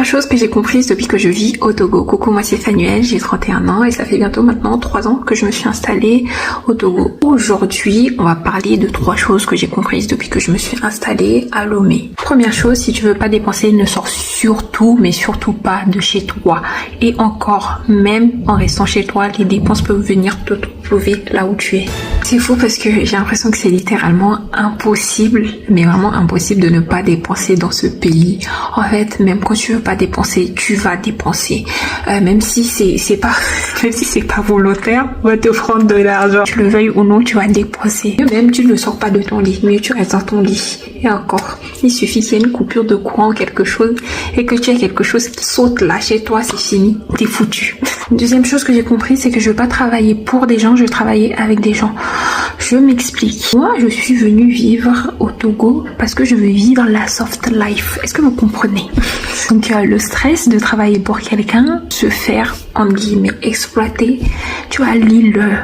3 choses que j'ai comprises depuis que je vis au Togo. Coucou, moi c'est Fanuel, j'ai 31 ans et ça fait bientôt maintenant 3 ans que je me suis installée au Togo. Aujourd'hui, on va parler de 3 choses que j'ai comprises depuis que je me suis installée à Lomé. Première chose, si tu veux pas dépenser, ne sors surtout, mais surtout pas de chez toi. Et encore, même en restant chez toi, les dépenses peuvent venir te trouver là où tu es. C'est fou parce que j'ai l'impression que c'est littéralement impossible, mais vraiment impossible de ne pas dépenser dans ce pays. En fait, même quand tu veux pas dépenser, tu vas dépenser. Même si c'est pas volontaire, on va te prendre de l'argent. Tu le veuilles ou non, tu vas dépenser. Même tu ne sors pas de ton lit, mais tu restes dans ton lit. Et encore, il suffit qu'il y ait une coupure de courant ou quelque chose et que tu aies quelque chose qui saute là chez toi, c'est fini, t'es foutu. Deuxième chose que j'ai compris, c'est que je veux pas travailler pour des gens, je veux travailler avec des gens. Je m'explique. Moi, je suis venue vivre au Togo parce que je veux vivre la soft life. Est-ce que vous comprenez? Donc, le stress de travailler pour quelqu'un, se faire, entre guillemets, exploiter, tu vois,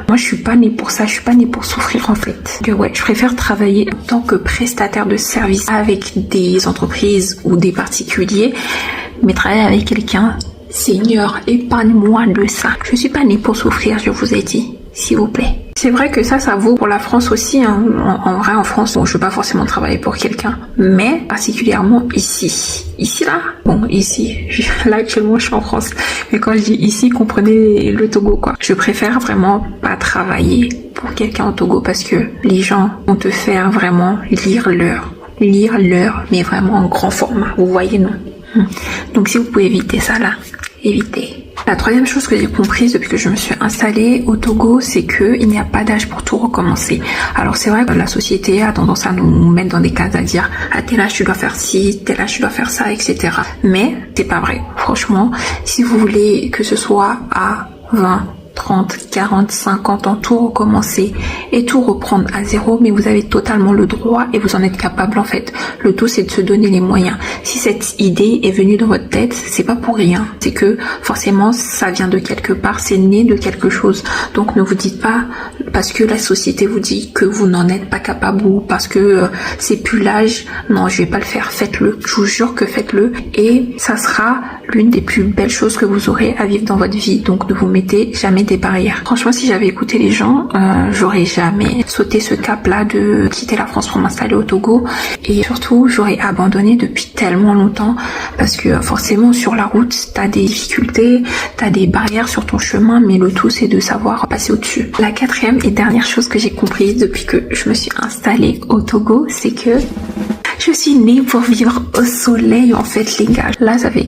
moi, je suis pas née pour ça, je suis pas née pour souffrir, en fait. Donc, ouais, je préfère travailler en tant que prestataire de service avec des entreprises ou des particuliers, mais travailler avec quelqu'un, Seigneur, épargne-moi de ça. Je suis pas née pour souffrir, je vous ai dit, s'il vous plaît. C'est vrai que ça vaut pour la France aussi. Hein. En vrai, en France, bon, je veux pas forcément travailler pour quelqu'un, mais particulièrement ici. Ici, là? Bon, ici. Là, actuellement, je suis en France. Mais quand je dis ici, comprenez le Togo, quoi. Je préfère vraiment pas travailler pour quelqu'un au Togo parce que les gens vont te faire vraiment lire l'heure, mais vraiment en grand format. Vous voyez, non? Donc, si vous pouvez éviter ça, là, évitez. La troisième chose que j'ai comprise depuis que je me suis installée au Togo, c'est qu'il n'y a pas d'âge pour tout recommencer. Alors c'est vrai que la société a tendance à nous mettre dans des cases à dire à tel âge tu dois faire ci, tel âge tu dois faire ça, etc. Mais c'est pas vrai. Franchement, si vous voulez que ce soit à 20, 30, 40, 50 ans, tout recommencer et tout reprendre à zéro, mais vous avez totalement le droit et vous en êtes capable en fait. Le tout c'est de se donner les moyens. Si cette idée est venue dans votre tête, c'est pas pour rien. C'est que forcément ça vient de quelque part, c'est né de quelque chose. Donc ne vous dites pas parce que la société vous dit que vous n'en êtes pas capable ou parce que c'est plus l'âge. Non, je vais pas le faire. Faites-le. Je vous jure que faites-le et ça sera l'une des plus belles choses que vous aurez à vivre dans votre vie. Donc ne vous mettez jamais des barrières. Franchement, si j'avais écouté les gens, j'aurais jamais sauté ce cap-là de quitter la France pour m'installer au Togo. Et surtout, j'aurais abandonné depuis tellement longtemps parce que forcément, sur la route, t'as des difficultés, t'as des barrières sur ton chemin, mais le tout, c'est de savoir passer au-dessus. La quatrième et dernière chose que j'ai comprise depuis que je me suis installée au Togo, c'est que je suis née pour vivre au soleil, en fait, les gars. Là, ça fait